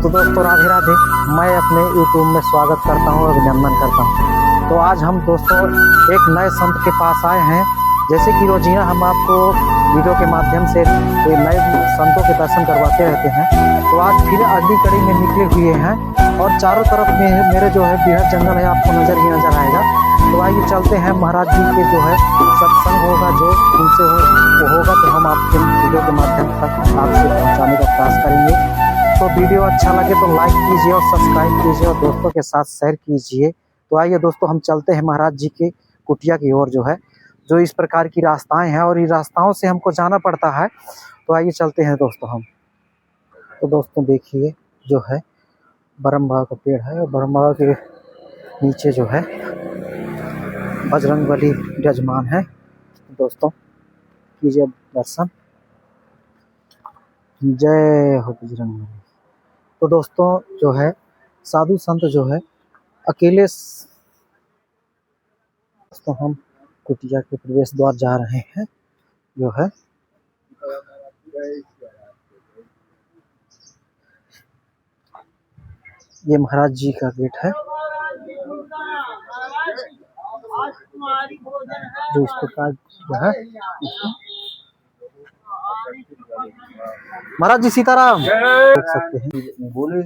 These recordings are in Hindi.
तो दोस्तों राधे राधे, मैं अपने यूट्यूब में स्वागत करता हूँ, अभिनंदन करता हूँ। तो आज हम दोस्तों एक नए संत के पास आए हैं। जैसे कि रोजीना हम आपको वीडियो के माध्यम से नए संतों के दर्शन करवाते रहते हैं, तो आज फिर अगली कड़ी में निकले हुए हैं और चारों तरफ में मेरे जो है बेहद जंगल है, आपको नज़र ही नज़र आएगा। तो आइए चलते हैं, महाराज जी के जो है सत्संग होगा, जो उनसे होगा तो हम आपके वीडियो के माध्यम तक आपसे पहुँचाने का प्रयास करेंगे। तो वीडियो अच्छा लगे तो लाइक कीजिए और सब्सक्राइब कीजिए और दोस्तों के साथ शेयर कीजिए। तो आइए दोस्तों, हम चलते हैं महाराज जी के कुटिया की ओर, जो है जो इस प्रकार की रास्ताएं हैं और इन रास्ताओं से हमको जाना पड़ता है। तो आइए चलते हैं दोस्तों हम। तो दोस्तों देखिए, जो है बरमबाग का पेड़ है और बरमबाग के नीचे जो है बजरंगबली विराजमान है। दोस्तों कीजिए दर्शन। जय हो बजरंगबली। तो दोस्तों जो है साधु संत जो है अकेले दोस्तों हम कुटिया के प्रवेश द्वार जा रहे हैं, जो है ये महाराज जी का गेट है, जो इस प्रकार जो है। महाराज जी सीताराम, देख सकते हैं। बोले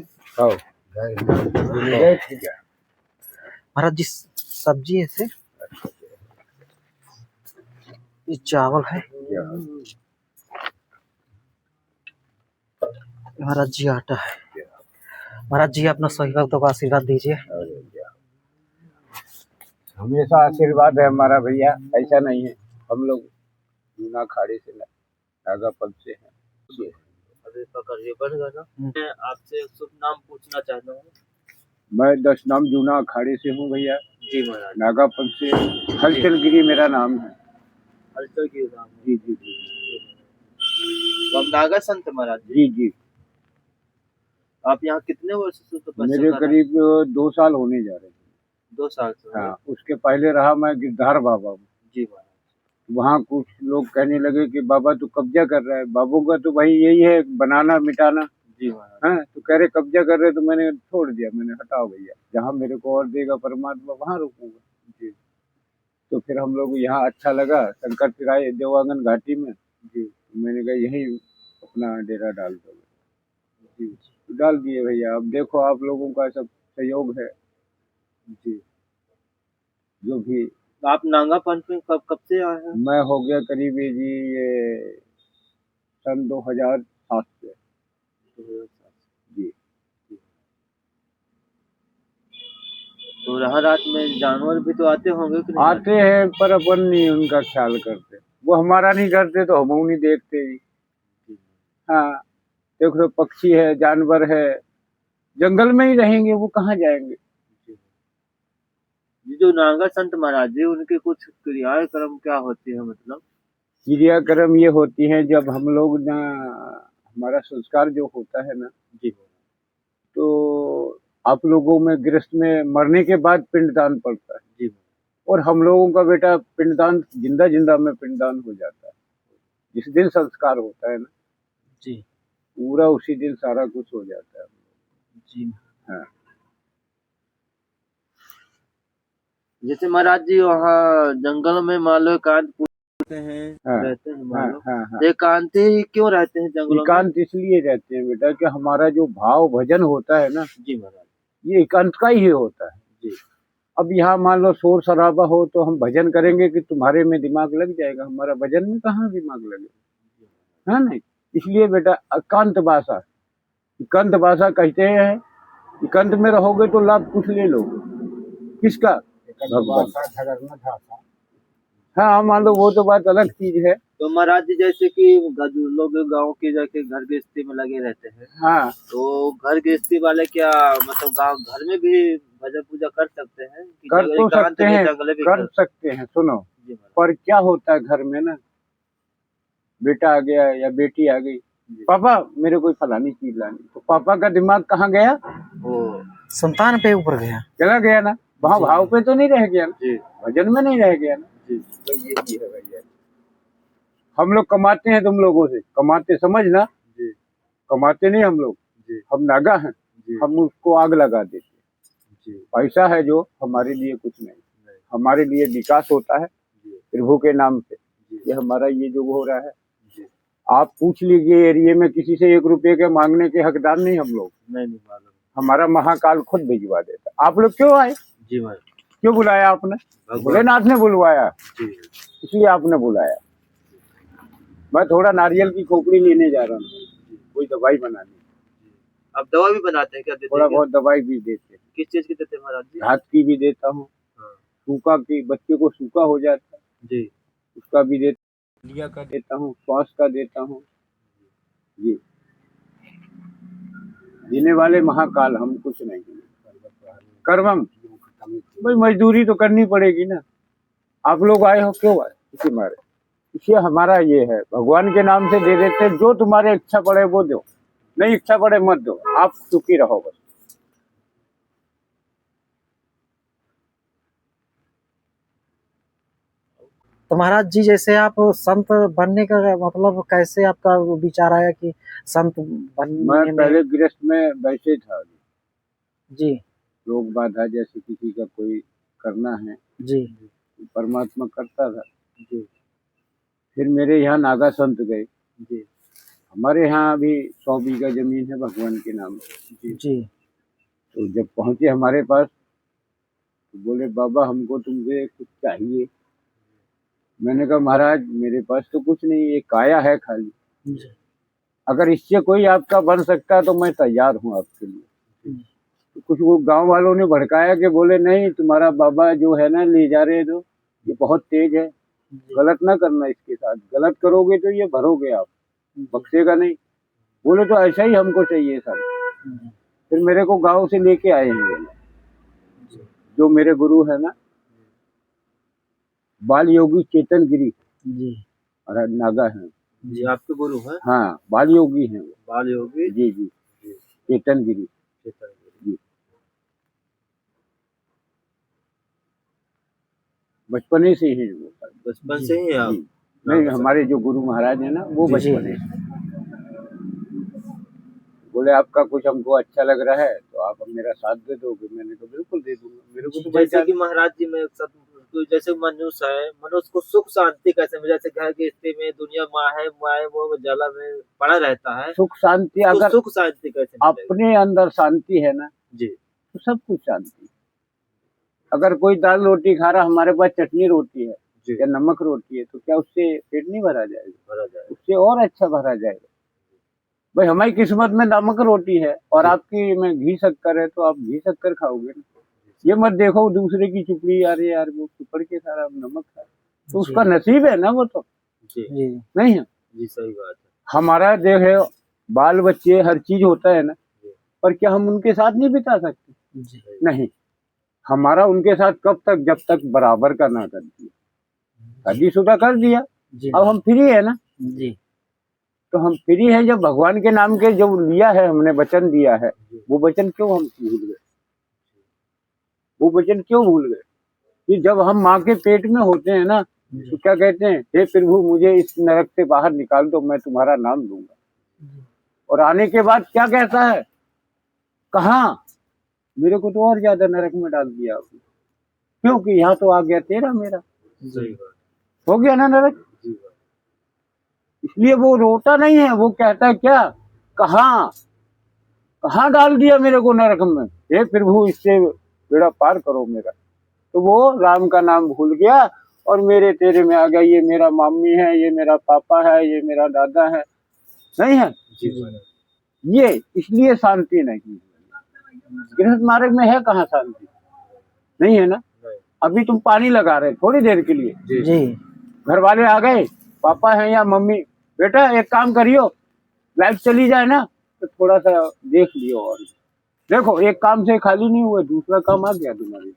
महाराज जी सब्जी ऐसे, ये चावल है, महाराज जी आटा है। महाराज जी अपना सही भक्तों का आशीर्वाद दीजिए। हमेशा आशीर्वाद है हमारा भैया, ऐसा नहीं है। हम लोग जूना खाड़ी से नागापल से हैं। अभी पकड़िए बढ़ेगा ना। मैं आपसे एक शुभ नाम पूछना चाहता हूँ। मैं 10 नाम जूना अखाड़े से हूँ भैया जी महाराज। नागापल से। हलचल गिरी मेरा नाम है। हलचल गिरी नाम है। जी जी जी तो हम नागा संत महाराज जी जी। आप यहाँ कितने वर्ष से तपस्या मेरे कर रहे हैं? करीब 2 साल होने जा रहे हैं। 2 साल से। हाँ, उसके पहले रहा मैं गिरधार बाबा में। जी महाराज। वहाँ कुछ लोग कहने लगे कि बाबा तू कब्जा कर रहा है। बाबू का तो भाई यही है, बनाना मिटाना। जी महाराज। हाँ, तो कह रहे कब्जा कर रहे, तो मैंने छोड़ दिया। मैंने हटाओ भैया, जहाँ मेरे को और देगा परमात्मा वहाँ रुकूंगा। जी। तो फिर हम लोग यहाँ अच्छा लगा, शंकर तिराई देवांगन घाटी में। जी। मैंने कहा यहीं अपना डेरा डाल दो। जी, तो डाल दिए भैया। अब देखो आप लोगों का सब सहयोग है। जी, जो भी। तो आप नागापन पे कब से आए हैं? मैं हो गया करीब ये सन 2007 से। जी। तो रहा रात में जानवर भी तो आते होंगे कि नहीं? आते हैं, पर अपन नहीं उनका ख्याल करते। वो हमारा नहीं करते तो हम नहीं देखते ही। हाँ, देख लो पक्षी है, जानवर है, जंगल में ही रहेंगे, वो कहाँ जाएंगे। ये जो नागा संत महाराज जी, उनके कुछ क्रियाएं कर्म क्या होती है? मतलब क्रियाक्रम ये होती हैं, जब हम लोग ना हमारा संस्कार जो होता है ना जी, तो आप लोगों में गृहस्थ में मरने के बाद पिंडदान पड़ता है। जी। और हम लोगों का बेटा पिंडदान जिंदा जिंदा में पिंडदान हो जाता है। जिस दिन संस्कार होता है ना जी, पूरा उसी दिन सारा कुछ हो जाता है। जी। हाँ। जैसे महाराज जी वहाँ जंगल में मान लो एकांत पूछते हैं, हाँ, रहते हैं मान लो। हाँ, हाँ। एकांत ही क्यों रहते हैं जंगलों में? एकांत इसलिए रहते हैं बेटा कि हमारा जो भाव भजन होता है ना, जी महाराज, ये एकांत का ही होता है। जी। अब यहाँ मान लो शोर शराबा हो तो हम भजन करेंगे कि तुम्हारे में दिमाग लग जाएगा, हमारा भजन में कहाँ दिमाग लगेगा। है नहीं, इसलिए बेटा एकांत भाषा, एकांत भाषा कहते हैं। एकांत में रहोगे तो लाभ कुछ ले लोगे, किसका? भगवान। हाँ, मान लो वो तो बात अलग चीज है। तो महाराज जी जैसे कि लोग गांव के जाके घर गृहस्थी में लगे रहते हैं। हाँ, तो घर गृहस्थी वाले क्या मतलब गांव घर में भी भजन पूजा कर सकते हैं कि कर तो एकांत सकते में हैं, जंगल में कर सकते हैं। सुनो, जी महाराज। पर क्या होता है घर में ना, बेटा आ गया या बेटी आ गई, पापा मेरे कोई फलानी चीज लानी, तो पापा का दिमाग कहाँ गया? वो संतान पे ऊपर गया, चला गया ना, वहाँ भाव पे तो नहीं रह गया ना, जी, भजन में नहीं रह गया ना। जी। तो यही है भैया। हम लोग कमाते हैं तुम लोगों से, कमाते समझना, जी, कमाते नहीं हम लोग। जी। हम नागा हैं, जी हम उसको आग लगा देते। जी पैसा है जो हमारे लिए कुछ नहीं, हमारे लिए विकास होता है जी प्रभु के नाम से। जी ये हमारा ये जो हो रहा है, जी आप पूछ लीजिए एरिया में किसी से 1 रुपये के मांगने के हकदार नहीं हम लोग। नहीं मालूम। हमारा महाकाल खुद भिजवा देता। आप लोग क्यों आए, जी भाई क्यों बुलाया आपने? भगवान भोलेनाथ ने बुलवाया, जी इसलिए आपने बुलाया। मैं थोड़ा नारियल की खोपड़ी लेने जा रहा हूँ, कोई दवाई बनानी। आप दवा भी बनाते हैं क्या? देते थोड़ा हैं क्या? बहुत दवाई भी देते हैं, किस चीज की देते हैं महाराज जी? घात की भी देता हूँ, हाँ सूखा की, बच्चे को सूखा हो जाता है जी उसका भी लिया का देता हूँ, श्वास का देता हूँ। जी, जीने वाले महाकाल, हम कुछ नहीं। कर्मम, भाई मजदूरी तो करनी पड़ेगी ना। आप लोग आए हो क्यों आए? इसी मारे, इसलिए हमारा ये है, भगवान के नाम से दे देते, जो तुम्हारे इच्छा पड़े वो दो, नहीं इच्छा पड़े मत दो, आप सुखी रहो बस। तो महाराज जी, जैसे आप संत बनने का मतलब कैसे आपका विचार आया कि संत बनने मैं में? पहले गृहस्थ में वैसे था, जी लोग बाधा जैसे किसी का कोई करना है, जी परमात्मा करता था। जी फिर मेरे यहाँ नागा संत गए। जी हमारे यहाँ अभी 100 बीघा जमीन है भगवान के नाम से। जी तो जब पहुंचे हमारे पास तो बोले बाबा हमको तुमसे कुछ चाहिए। मैंने कहा महाराज मेरे पास तो कुछ नहीं, ये काया है खाली, जी अगर इससे कोई आपका बन सकता है तो मैं तैयार हूँ आपके लिए। तो कुछ वो गांव वालों ने भड़काया कि बोले नहीं तुम्हारा बाबा जो है ना ले जा रहे तो ये बहुत तेज है, गलत ना करना इसके साथ, गलत करोगे तो ये भरोगे आप, बख्शेगा नहीं। बोले तो ऐसा ही हमको चाहिए सब। फिर मेरे को गांव से लेके आए हैं ये लोग। जो मेरे गुरु है ना बाल योगी चेतन गिरी, जी और नागा है। जी आपके गुरु हैं? हाँ बाल योगी हैं वो। बाल योगी जी जी चेतन गिरी चेतन जी। बचपने से ही वो बचपन से ही आप? जी। नहीं हमारे जो गुरु महाराज है ना वो जी, बचपने से। बोले आपका कुछ हमको अच्छा लग रहा है तो आप मेरा साथ दे दोगे? मैंने कहा बिल्कुल दे दूंगा। मेरे को तो भाई जैसे कि महाराज जी में तो जैसे मनुष्य है, मनुष्य को सुख शांति कैसे मिले? जैसे घर की स्थिति में दुनिया माए वो जला में पड़ा रहता है, सुख शांति, तो अगर सुख शांति कैसे मिलेगा? अपने अंदर शांति है ना जी तो सब कुछ शांति। अगर कोई दाल रोटी खा रहा, हमारे पास चटनी रोटी है जी या नमक रोटी है, तो क्या उससे पेट नहीं भरा जाएगा? भरा जाए। उससे और अच्छा भरा जाएगा। भाई हमारी किस्मत में नमक रोटी है और आपकी में घी शक्कर है, तो आप घी शक्कर खाओगे ना। ये मत देखो दूसरे की चुपड़ी, अरे यार वो चुपड़ के सारा नमक खा, तो उसका नसीब है ना वो तो जी जी नहीं है। जी सही बात है। हमारा देख बाल बच्चे हर चीज होता है ना, पर क्या हम उनके साथ नहीं बिता सकते? जी नहीं, हमारा उनके साथ कब तक, जब तक बराबर का ना कर दिया, शादीशुदा कर दिया, जी अब हम फ्री है ना। जी तो हम फ्री हैं जब भगवान के नाम के जो लिया है हमने, वचन दिया है, वो वचन क्यों हम भूल गए? वो वचन क्यों भूल गए? कि जब हम माँ के पेट में होते हैं ना तो क्या कहते हैं, हे प्रभु मुझे इस नरक से बाहर निकाल दो, मैं तुम्हारा नाम लूंगा। और आने के बाद क्या कहता है, कहाँ मेरे को तो और ज्यादा नरक में डाल दिया आपने, क्योंकि यहाँ तो आ गया तेरा मेरा, सही बात हो गया ना नरक। जी बात। इसलिए वो रोता नहीं है, वो कहता है क्या, कहाँ कहाँ डाल दिया मेरे को नरक में, हे प्रभु इससे बेड़ा पार करो मेरा। तो वो राम का नाम भूल गया और मेरे तेरे में आ गया, ये मेरा मम्मी है, ये मेरा पापा है, ये मेरा दादा है, नहीं है जी ये। इसलिए शांति नहीं, गृहस्थ मार्ग में है कहाँ शांति, नहीं है ना। अभी तुम पानी लगा रहे थोड़ी देर के लिए, जी जी घर वाले आ गए, पापा है या मम्मी, बेटा एक काम करियो, लाइट चली जाए ना तो थोड़ा सा देख लियो, और देखो एक काम से खाली नहीं हुए, दूसरा काम आ गया तुम्हारे।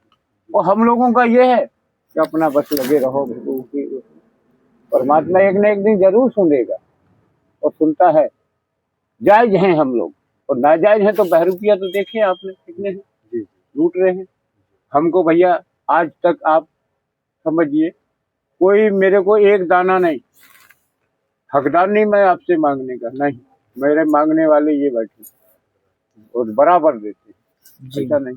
और हम लोगों का ये है कि अपना बस लगे रहो, परमात्मा एक न एक दिन जरूर सुनेगा और सुनता है। जायज हैं हम लोग और नाजायज हैं तो बहरूपिया तो देखे आपने कितने हैं, लूट रहे हैं हमको। भैया आज तक आप समझिए कोई मेरे को एक दाना नहीं, हकदार नहीं मैं आपसे मांगने का, नहीं, मेरे मांगने वाले ये बैठे, और बराबर देते हैं, जी। ऐसा नहीं।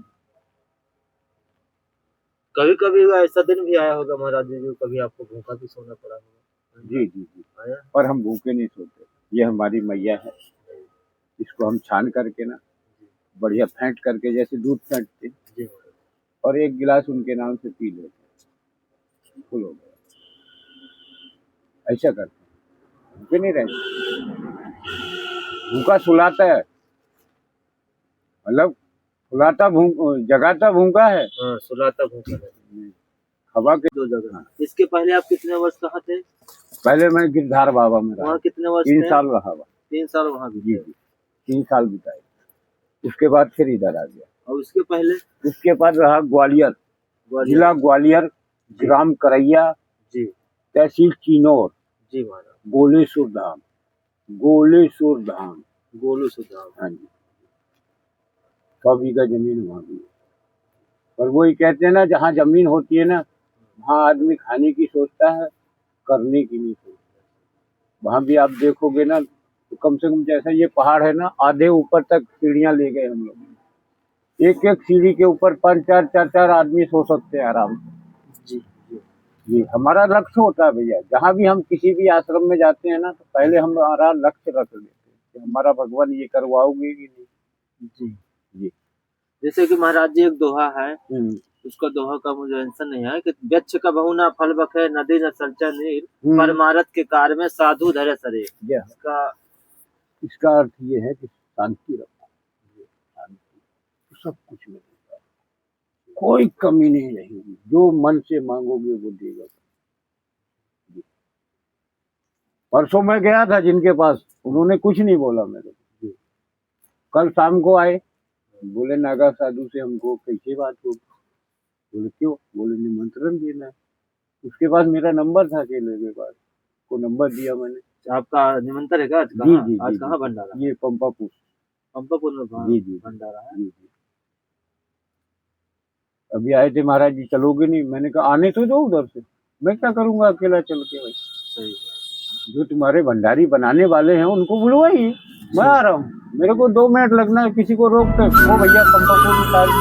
कभी कभी ऐसा दिन भी आया होगा महाराज जी जो कभी आपको भूखा भी सोना पड़ा होगा? जी जी जी। आया? पर हम भूखे नहीं सोते, ये हमारी मैया है, इसको हम छान करके ना बढ़िया फेंट करके, जैसे दूध फेंटते जी और एक गिलास उनके नाम से पी लेते, फुल हो गया। ऐसा करते हैं, भूखे नहीं रहते। भूखा सुलाता है, मतलब सुलाता जगाता भूखा है, हाँ, सुलाता भूखा है। खबा के। 2 जगह। हाँ। इसके पहले आप कितने वर्ष कहाँ थे? पहले मैं गिरधार बाबा में रहा, वहाँ कितने वर्ष 3 थे? साल रहा हुआ। 3 साल वहाँ भी जी थे। जी, 3 साल बिताए। उसके बाद फिर इधर आ गया। और उसके पहले? उसके बाद रहा ग्वालियर, जिला ग्वालियर, ग्राम करैया, जी तहसील चिनौर, जी महाराज। गोलेश्वर धाम, गोलेश्वर धाम। गोलू सुधार। हाँ जी, 100 बीघा जमीन वहाँ भी है। पर वही कहते हैं ना, जहाँ जमीन होती है ना, वहाँ आदमी खाने की सोचता है, करने की नहीं सोचता। वहाँ भी आप देखोगे ना, तो कम से कम जैसा ये पहाड़ है ना, आधे ऊपर तक सीढ़ियाँ ले गए हम लोग। एक एक सीढ़ी के ऊपर 5 4 4 आदमी सो सकते हैं आराम से। जी जी जी, हमारा लक्ष्य होता है भैया, जहाँ भी हम किसी भी आश्रम में जाते हैं ना, तो पहले हमारा लक्ष्य रख लेते हैं कि हमारा भगवान ये करवाओगे कि नहीं। जी। जी। जैसे कि महाराज जी एक दोहा है, हम्म, उसका दोहा का मुझे आंसर नहीं है कि वृक्ष का बहु ना फल बखे, नदी न सलचा नीर, परमारथ के कार्य में साधु धरे शरीर। यह इसका अर्थ ये है कि शांति रखो, शांति तो सब कुछ मिलेगा, कोई कमी नहीं रहेगी, जो मन से मांगोगे वो देगा। जी। परसों मैं गया था जिनके पास, उन्होंने कुछ नहीं बोला मेरे को। जी। कल शाम को आए, बोले नागा साधु से हमको कैसे बात हो। बोले क्यों? बोले निमंत्रण देना है। उसके पास मेरा नंबर था, केले के पास, को नंबर दिया मैंने। आपका निमंत्रण है क्या? आज जी कहाँ? जी आज जी, कहाँ भंडारा? ये पंपापुर। पंपापुर में जी जी भंडारा है। जी जी। अभी आए थे, महाराज जी चलोगे नहीं? मैंने कहा आने तो दो उधर से, मैं क्या करूंगा अकेला चल के भाई। सही है। जो तुम्हारे भंडारी बनाने वाले हैं उनको बुलवाइए, मैं आ रहा हूँ। मेरे को 2 मिनट लगना है, किसी को रोक कर वो भैया पंपापुर उतार दी।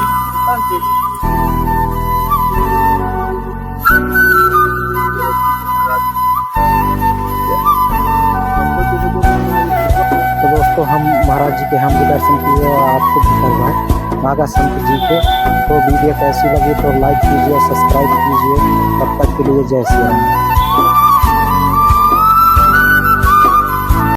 तो दोस्तों हम महाराज जी के हम भी दर्शन किए और आपको भी करवाए नागा संत जी के। तो वीडियो कैसी लगी तो लाइक कीजिए, सब्सक्राइब कीजिए। तब तक के लिए जय श्री राम।